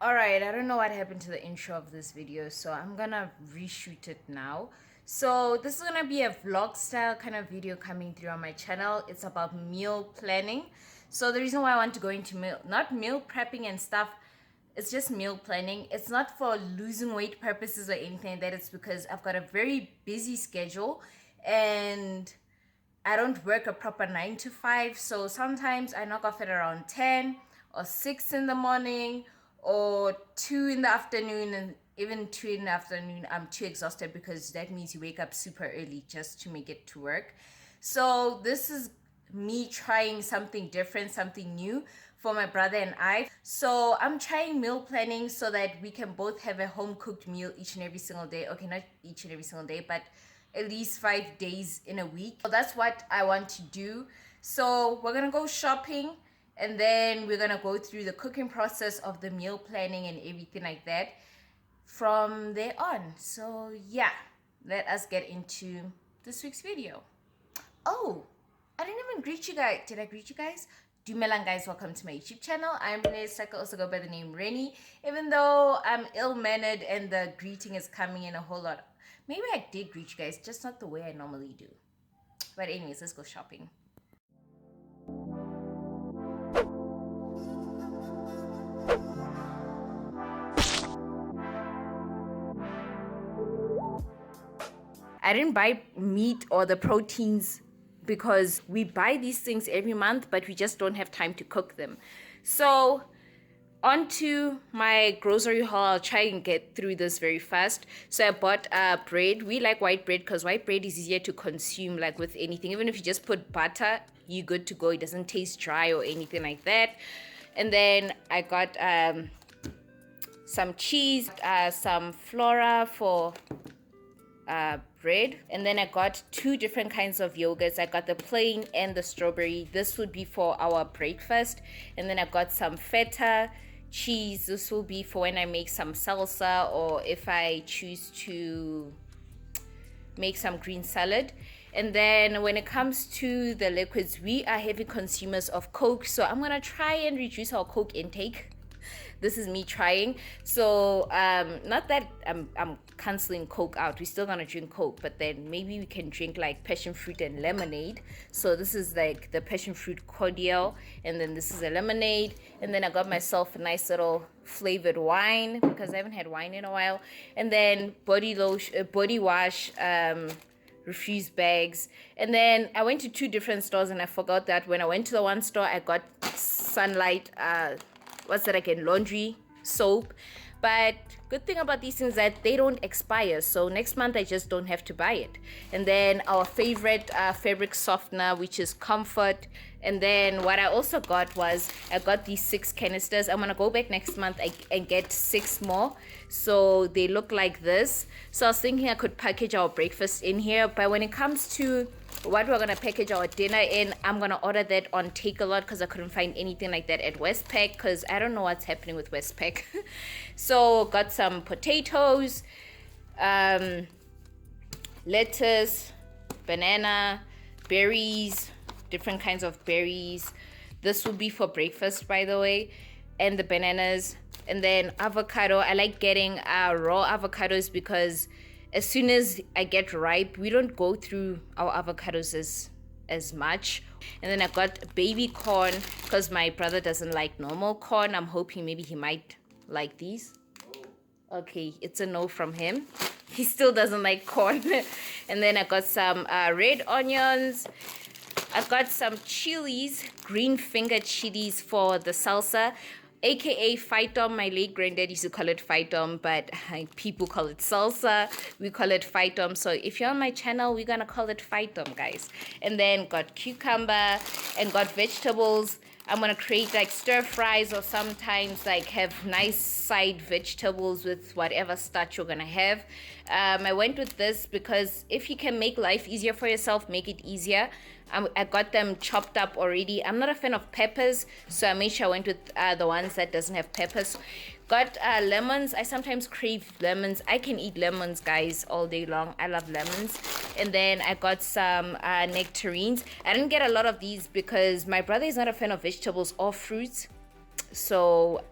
Alright, I don't know what happened to the intro of this video, so I'm gonna reshoot it now. So this is gonna be a vlog style kind of video coming through on my channel. It's about meal planning. So the reason why I want to go into not meal prepping and stuff, it's just meal planning. It's not for losing weight purposes or anything like that. It's because I've got a very busy schedule and I don't work a proper 9 to 5. So sometimes I knock off at around 10 or 6 in the morning or 2 in the afternoon, and even 2 in the afternoon I'm too exhausted because that means you wake up super early just to make it to work. So this is me trying something different, something new for my brother and I. So I'm trying meal planning so that we can both have a home cooked meal each and every single day. Okay, not each and every single day, but at least 5 days in a week. So that's what I want to do. So we're gonna go shopping, and then we're gonna go through the cooking process of the meal planning and everything like that from there on. So yeah, let us get into this week's video. Oh, I didn't even greet you guys. Did I greet you guys? DUMELANG, guys, welcome to my YouTube channel. I'm Reneilwe Sehlake, also go by the name Rennie, even though I'm ill-mannered and the greeting is coming in a whole lot. Maybe I did greet you guys, just not the way I normally do. But anyways, let's go shopping. I didn't buy meat or the proteins because we buy these things every month, but we just don't have time to cook them. So onto my grocery haul. I'll try and get through this very fast. So I bought bread. We like white bread because white bread is easier to consume, like with anything. Even if you just put butter, you're good to go. It doesn't taste dry or anything like that. And then I got some cheese, some flora for bread, and then I got 2 different kinds of yogurts. I got the plain and the strawberry. This would be for our breakfast. And then I got some feta cheese. This will be for when I make some salsa or if I choose to make some green salad. And then when it comes to the liquids, we are heavy consumers of Coke, so I'm gonna try and reduce our Coke intake. This is me trying. So not that I'm canceling Coke out, we're still gonna drink Coke, but then maybe we can drink like passion fruit and lemonade. So this is like the passion fruit cordial, and then this is a lemonade, and then I got myself a nice little flavored wine because I haven't had wine in a while, and then body lotion, body wash, refuse bags. And then I went to 2 different stores, and I forgot that when I went to the one store I got Sunlight, what's that again, laundry soap. But good thing about these things is that they don't expire, so next month I just don't have to buy it. And then our favorite fabric softener, which is Comfort. And then what I also got was I got these 6 canisters. I'm gonna go back next month and get 6 more, so they look like this. So I was thinking I could package our breakfast in here, but when it comes to what we're gonna package our dinner in, I'm gonna order that on Take-A-Lot because I couldn't find anything like that at Westpac because I don't know what's happening with Westpac. So got some potatoes, lettuce, banana, berries, different kinds of berries. This will be for breakfast, by the way, and the bananas. And then avocado. I like getting raw avocados because as soon as I get ripe, we don't go through our avocados as much. And then I got baby corn because my brother doesn't like normal corn. I'm hoping maybe he might like these. Okay, it's a no from him. He still doesn't like corn. And then I got some red onions. I got some chilies, green finger chilies for the salsa, aka Phytom. My late granddad used to call it Phytom, but people call it salsa. We call it Phytom. So if you're on my channel, we're gonna call it Phytom, guys. And then got cucumber and got vegetables. I'm gonna create like stir fries, or sometimes like have nice side vegetables with whatever starch you're gonna have. I went with this because if you can make life easier for yourself, make it easier. I got them chopped up already. I'm not a fan of peppers, so I made sure I went with the ones that doesn't have peppers. Got lemons. I sometimes crave lemons. I can eat lemons, guys, all day long. I love lemons. And then I got some nectarines. I didn't get a lot of these because my brother is not a fan of vegetables or fruits. So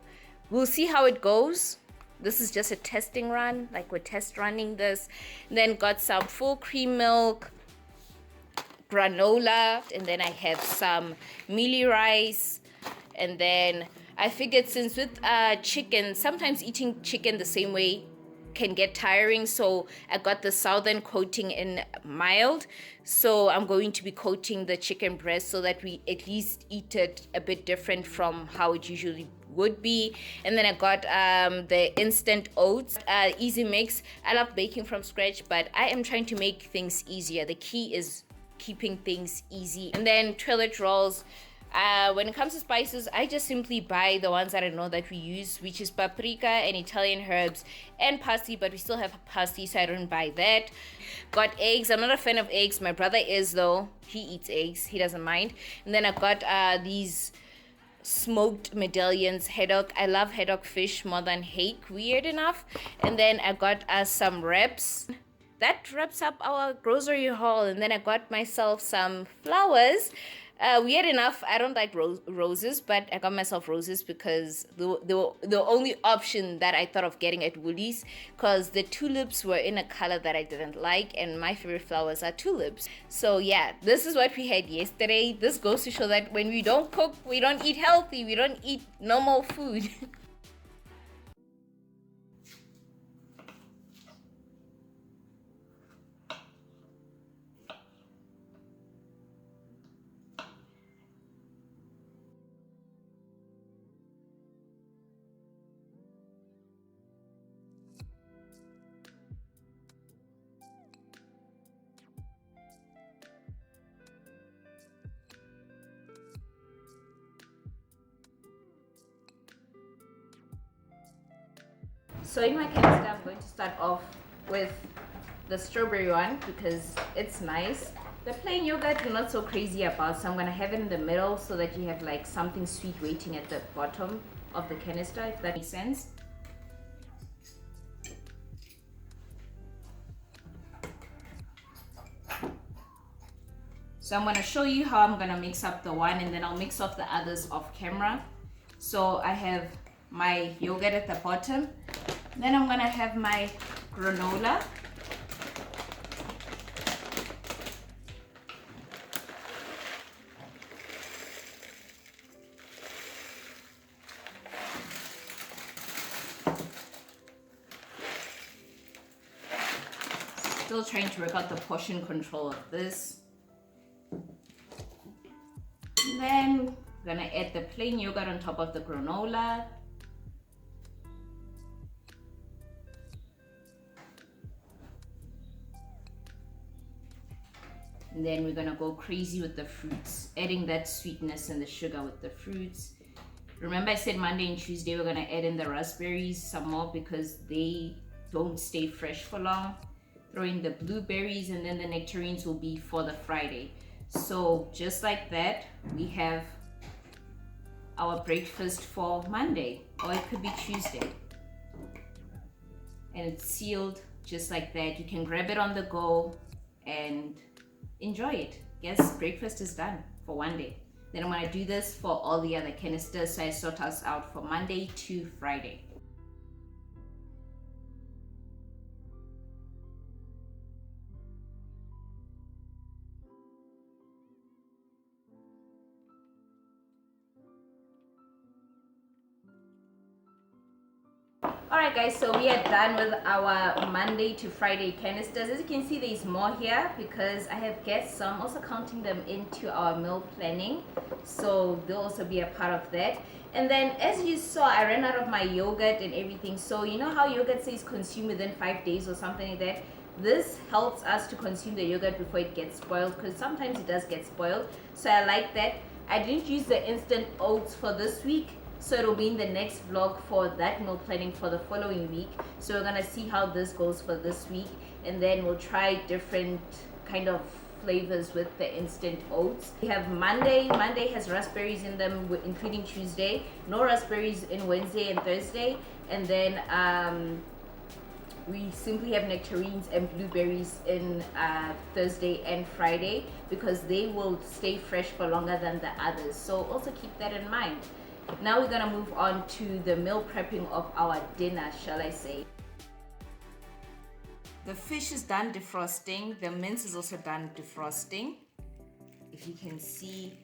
we'll see how it goes. This is just a testing run, like we're test running this. Then got some full cream milk, granola, and then I have some mealy rice. And then I figured, since with chicken, sometimes eating chicken the same way can get tiring, so I got the southern coating in mild. So I'm going to be coating the chicken breast so that we at least eat it a bit different from how it usually would be. And then I got the instant oats, easy mix. I love baking from scratch, but I am trying to make things easier. The key is keeping things easy. And then toilet rolls. When it comes to spices, I just simply buy the ones that I know that we use, which is paprika and Italian herbs and parsley, but we still have parsley, so I don't buy that. Got eggs. I'm not a fan of eggs. My brother is, though. He eats eggs. He doesn't mind. And then I got these smoked medallions, haddock. I love haddock fish more than hake, weird enough. And then I got some wraps. That wraps up our grocery haul. And then I got myself some flowers. Weird enough, I don't like roses, but I got myself roses because the only option that I thought of getting at Woolies, because the tulips were in a color that I didn't like, and my favorite flowers are tulips. So yeah, this is what we had yesterday. This goes to show that when we don't cook, we don't eat healthy, we don't eat normal food. So in my canister, I'm going to start off with the strawberry one because it's nice. The plain yogurt you're not so crazy about, so I'm gonna have it in the middle so that you have like something sweet waiting at the bottom of the canister, if that makes sense. So I'm gonna show you how I'm gonna mix up the one, and then I'll mix off the others off camera. So I have my yogurt at the bottom. Then I'm gonna have my granola. Still trying to work out the portion control of this. And then I'm gonna add the plain yogurt on top of the granola. And then we're gonna go crazy with the fruits, adding that sweetness and the sugar with the fruits. Remember I said Monday and Tuesday we're gonna add in the raspberries some more because they don't stay fresh for long. Throw in the blueberries, and then the nectarines will be for the Friday. So just like that, we have our breakfast for Monday, or it could be Tuesday. And it's sealed just like that. You can grab it on the go and enjoy it. Yes, breakfast is done for one day. Then I'm gonna do this for all the other canisters, so I sort us out for Monday to Friday. Alright guys, so we are done with our Monday to Friday canisters. As you can see, there's more here because I have guests, so I'm also counting them into our meal planning, so they'll also be a part of that. And then as you saw, I ran out of my yogurt and everything. So you know how yogurt says consume within 5 days or something like that? This helps us to consume the yogurt before it gets spoiled, because sometimes it does get spoiled. So I like that. I didn't use the instant oats for this week, so it'll be in the next vlog for that meal planning for the following week. So we're gonna see how this goes for this week, and then we'll try different kind of flavors with the instant oats. We have Monday. Monday has raspberries in them, including Tuesday. No raspberries in Wednesday and Thursday. And then we simply have nectarines and blueberries in Thursday and Friday because they will stay fresh for longer than the others. So also keep that in mind. Now we're gonna move on to the meal prepping of our dinner, shall I say. The fish is done defrosting. The mince is also done defrosting, if you can see.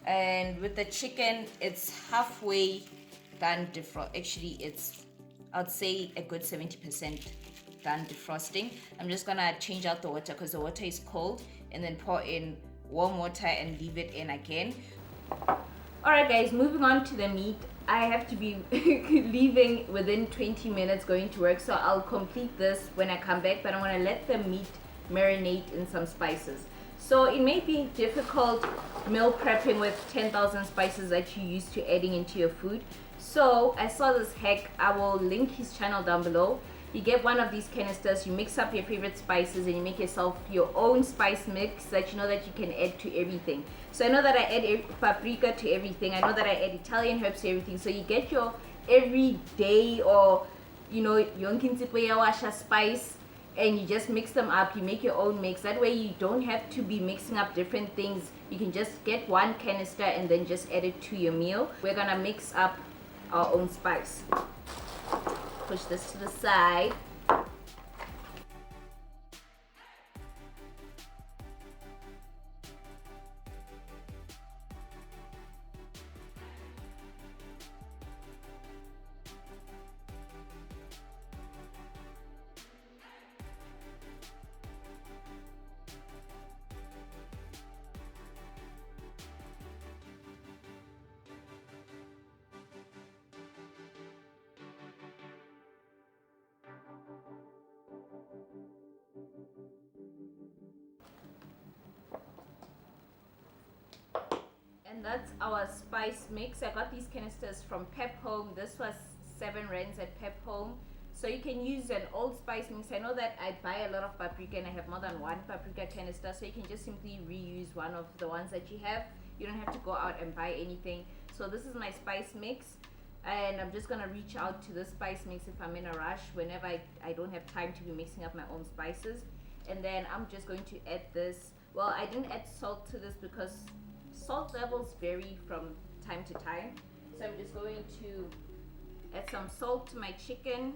And with the chicken, it's halfway done defrost. Actually, it's, I'd say, a good 70% done defrosting. I'm just gonna change out the water because the water is cold, and then pour in warm water and leave it in again. Alright guys, moving on to the meat. I have to be leaving within 20 minutes going to work, so I'll complete this when I come back, but I want to let the meat marinate in some spices. So it may be difficult meal prepping with 10,000 spices that you used to adding into your food. So I saw this hack. I will link his channel down below. You get one of these canisters, you mix up your favorite spices, and you make yourself your own spice mix that you know that you can add to everything. So I know that I add paprika to everything. I know that I add Italian herbs to everything. So you get your everyday, or you know, yonkintipoyawasha spice, and you just mix them up. You make your own mix. That way you don't have to be mixing up different things. You can just get one canister and then just add it to your meal. We're gonna mix up our own spice. Push this to the side. And that's our spice mix. I got these canisters from Pep Home. This was 7 rands at Pep Home. So you can use an old spice mix. I know that I buy a lot of paprika and I have more than one paprika canister, so you can just simply reuse one of the ones that you have. You don't have to go out and buy anything. So this is my spice mix, and I'm just gonna reach out to this spice mix if I'm in a rush, whenever I don't have time to be mixing up my own spices. And then I'm just going to add this. Well, I didn't add salt to this because salt levels vary from time to time. So I'm just going to add some salt to my chicken.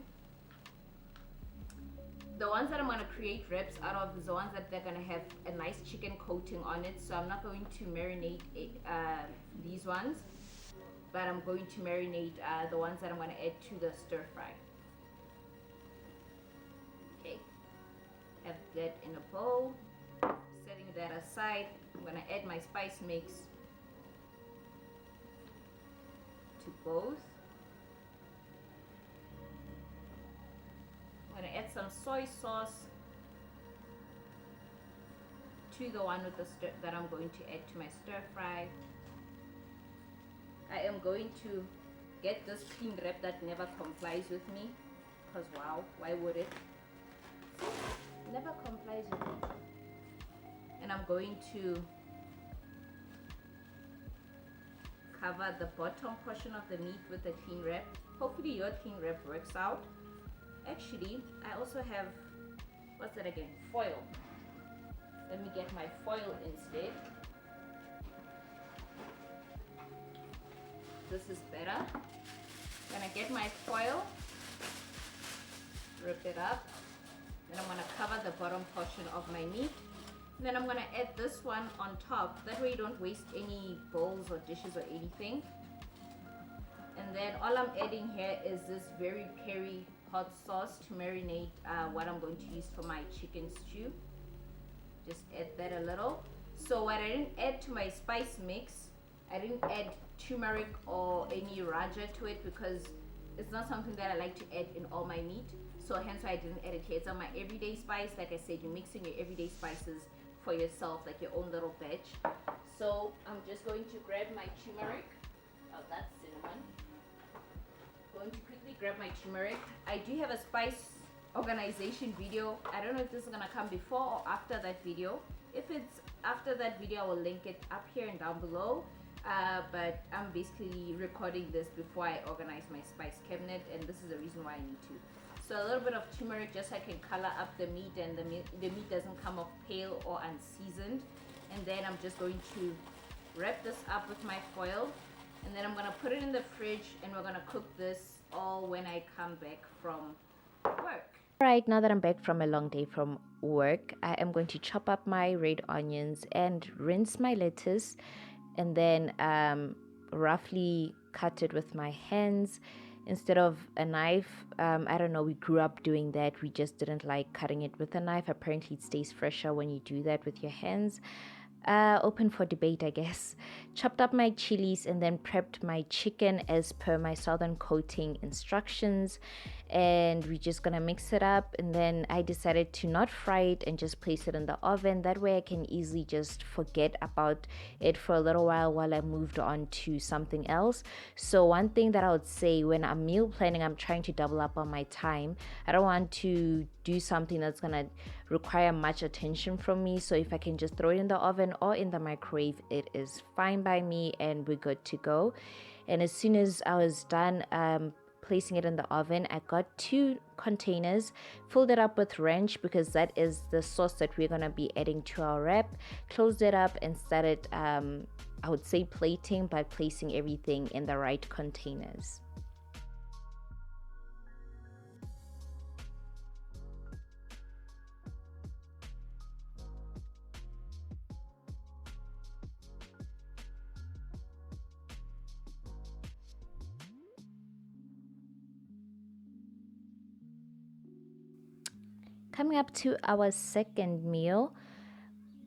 The ones that I'm going to create wraps out of is the ones that they're going to have a nice chicken coating on it. So I'm not going to marinate these ones, but I'm going to marinate the ones that I'm going to add to the stir fry. Okay, have that in a bowl. Setting that aside, I'm going to add my spice mix to both. I'm going to add some soy sauce to the one with the that I'm going to add to my stir fry. I am going to get this cling wrap that never complies with me, because wow, why would it? Never complies with me. And I'm going to cover the bottom portion of the meat with the cling wrap. Hopefully your cling wrap works out. Actually, I also have, what's that again? Foil. Let me get my foil instead. This is better. I'm gonna get my foil, rip it up, then I'm gonna cover the bottom portion of my meat. And then I'm gonna add this one on top. That way you don't waste any bowls or dishes or anything. And then all I'm adding here is this very peri hot sauce to marinate what I'm going to use for my chicken stew. Just add that a little. So what I didn't add to my spice mix, I didn't add turmeric or any raja to it because it's not something that I like to add in all my meat. So hence why I didn't add it here. It's on my everyday spice. Like I said, you're mixing your everyday spices for yourself, like your own little batch. So I'm just going to grab my turmeric. Oh, that's cinnamon. Going to quickly grab my turmeric. I do have a spice organization video. I don't know if this is gonna come before or after that video. If it's after that video, I will link it up here and down below. But I'm basically recording this before I organize my spice cabinet, and this is the reason why I need to. So a little bit of turmeric just so I can color up the meat and the meat doesn't come off pale or unseasoned. And then I'm just going to wrap this up with my foil And then I'm gonna put it in the fridge and we're gonna cook this all when I come back from work. Right, now that I'm back from a long day from work, I am going to chop up my red onions and rinse my lettuce, and then roughly cut it with my hands instead of a knife. I don't know, we grew up doing that. We just didn't like cutting it with a knife. Apparently it stays fresher when you do that with your hands. Open for debate, I guess. Chopped up my chilies and then prepped my chicken as per my southern coating instructions, and we're just gonna mix it up. And then I decided to not fry it and just place it in the oven. That way I can easily just forget about it for a little while I moved on to something else. So one thing that I would say, when I'm meal planning, I'm trying to double up on my time. I don't want to do something that's gonna require much attention from me. So if I can just throw it in the oven or in the microwave, it is fine by me and we're good to go. And as soon as I was done placing it in the oven, I got 2 containers, filled it up with ranch because that is the sauce that we're gonna be adding to our wrap, closed it up and started I would say plating by placing everything in the right containers. Coming up to our second meal,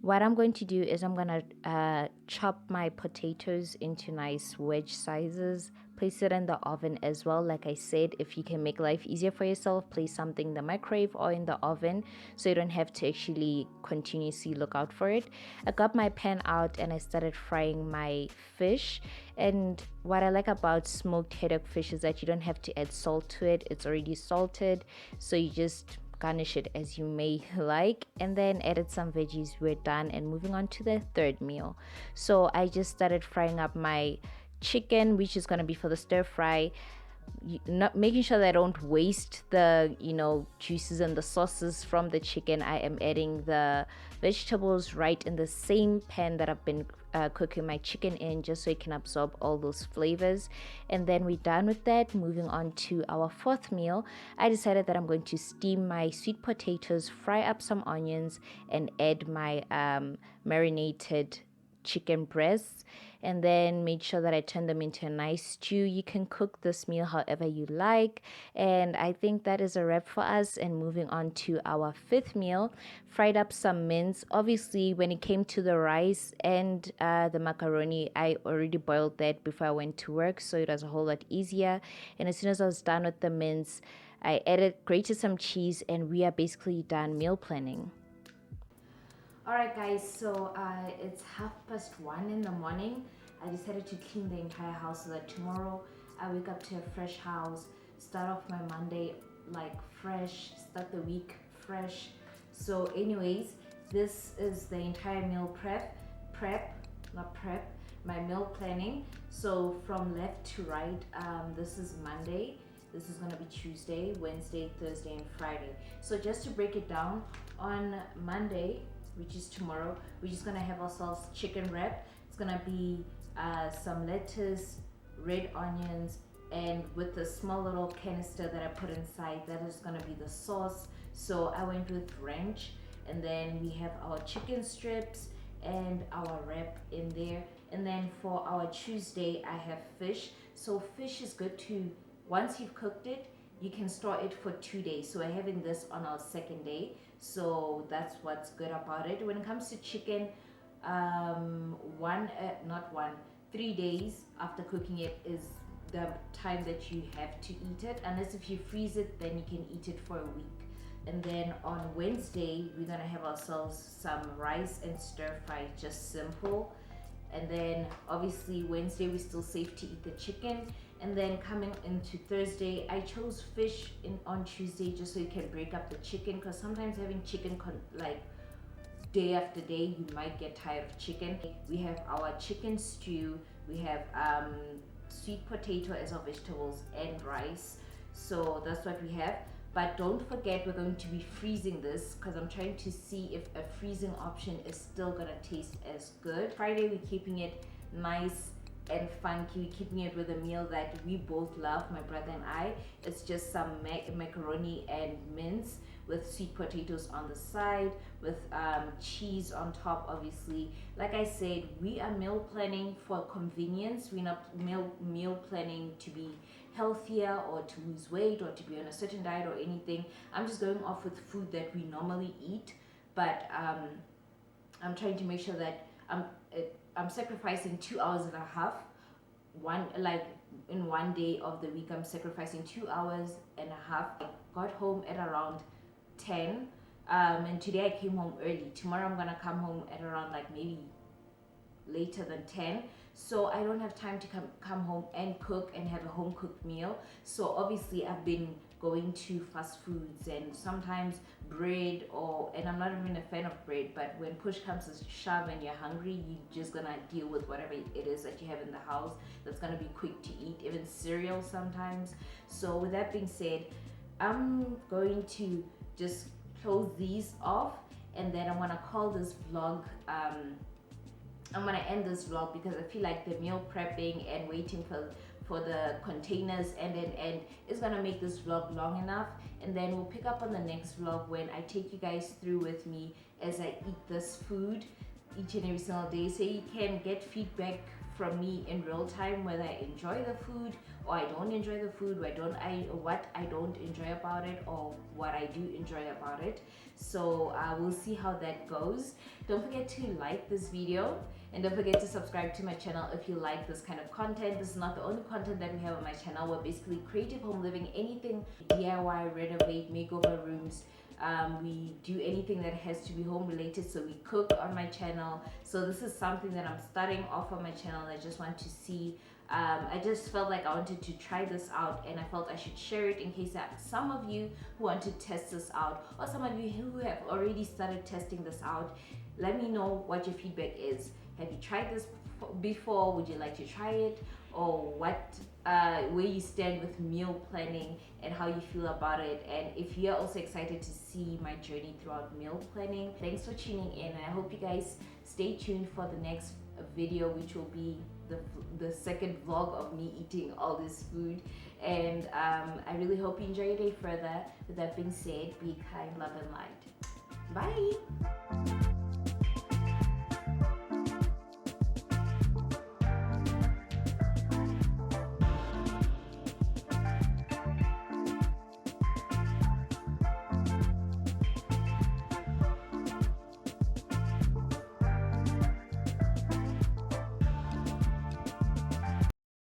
what I'm going to do is I'm going to chop my potatoes into nice wedge sizes, place it in the oven as well. Like I said, if you can make life easier for yourself, place something in the microwave or in the oven so you don't have to actually continuously look out for it. I got my pan out and I started frying my fish. And what I like about smoked haddock fish is that you don't have to add salt to it. It's already salted, so you just garnish it as you may like, and then added some veggies. We're done and moving on to the third meal. So I just started frying up my chicken, which is going to be for the stir fry. Not making sure that I don't waste the juices and the sauces from the chicken. I am adding the vegetables right in the same pan that I've been cooking my chicken in, just so it can absorb all those flavors. And then we're done with that. Moving on to our fourth meal, I decided that I'm going to steam my sweet potatoes, fry up some onions, and add my marinated chicken breasts, and then made sure that I turn them into a nice stew. You can cook this meal however you like, and I think that is a wrap for us. And moving on to our fifth meal, fried up some mince. Obviously, when it came to the rice and the macaroni, I already boiled that before I went to work, so it was a whole lot easier. And as soon as I was done with the mince, I grated some cheese, and we are basically done meal planning. Alright guys, so it's 1:30 in the morning. I decided to clean the entire house so that tomorrow I wake up to a fresh house, start off my Monday like fresh, start the week fresh. So anyways, this is the entire meal my meal planning. So from left to right, this is Monday, this is going to be Tuesday, Wednesday, Thursday, and Friday. So just to break it down, on Monday, which is tomorrow, we're just gonna have ourselves chicken wrap. It's gonna be some lettuce, red onions, and with the small little canister that I put inside, that is gonna be the sauce. So I went with ranch, and then we have our chicken strips and our wrap in there. And then for our Tuesday, I have fish. So fish is good to, once you've cooked it, you can store it for 2 days. So we're having this on our second day. So that's what's good about it. When it comes to chicken, 3 days after cooking it is the time that you have to eat it. Unless if you freeze it, then you can eat it for a week. And then on Wednesday, we're gonna have ourselves some rice and stir fry, just simple. And then obviously Wednesday we're still safe to eat the chicken. And then coming into Thursday, I chose fish on Tuesday just so you can break up the chicken, because sometimes having chicken like day after day, you might get tired of chicken. We have our chicken stew, we have sweet potato as our vegetables, and rice. So that's what we have. But don't forget, we're going to be freezing this because I'm trying to see if a freezing option is still gonna taste as good. Friday we're keeping it nice and funky, keeping it with a meal that we both love, my brother and I. It's just some macaroni and mince with sweet potatoes on the side, with cheese on top, obviously. Like I said, we are meal planning for convenience. We're not meal planning to be healthier or to lose weight or to be on a certain diet or anything. I'm just going off with food that we normally eat, but I'm trying to make sure that I'm sacrificing 2 hours and a half. In one day of the week, I'm sacrificing 2 hours and a half. I got home at around 10, and today I came home early. Tomorrow I'm gonna come home at around like maybe later than 10, so I don't have time to come home and cook and have a home cooked meal. So obviously I've been going to fast foods and sometimes bread, and I'm not even a fan of bread, but when push comes to shove and you're hungry, you're just gonna deal with whatever it is that you have in the house that's gonna be quick to eat, even cereal sometimes. So with that being said, I'm going to just close these off, and then I'm gonna call this vlog I'm gonna end this vlog because I feel like the meal prepping and waiting for the containers and is gonna make this vlog long enough, and then we'll pick up on the next vlog when I take you guys through with me as I eat this food each and every single day, so you can get feedback from me in real time, whether I enjoy the food or I don't enjoy the food, what I don't enjoy about it or what I do enjoy about it. So we'll see how that goes. Don't forget to like this video, and don't forget to subscribe to my channel if you like this kind of content. This is not the only content that we have on my channel. We're basically creative home living, anything DIY, renovate, makeover rooms. We do anything that has to be home related, so we cook on my channel. So this is something that I'm starting off on my channel. I just want to see, I just felt like I wanted to try this out, and I felt I should share it in case that some of you who want to test this out, or some of you who have already started testing this out. Let me know what your feedback is. Have you tried this before? Would you like to try it? Or where you stand with meal planning and how you feel about it, and if you're also excited to see my journey throughout meal planning. Thanks for tuning in, and I hope you guys stay tuned for the next video, which will be the second vlog of me eating all this food. And I really hope you enjoy your day further. With that being said, be kind, love, and light. Bye.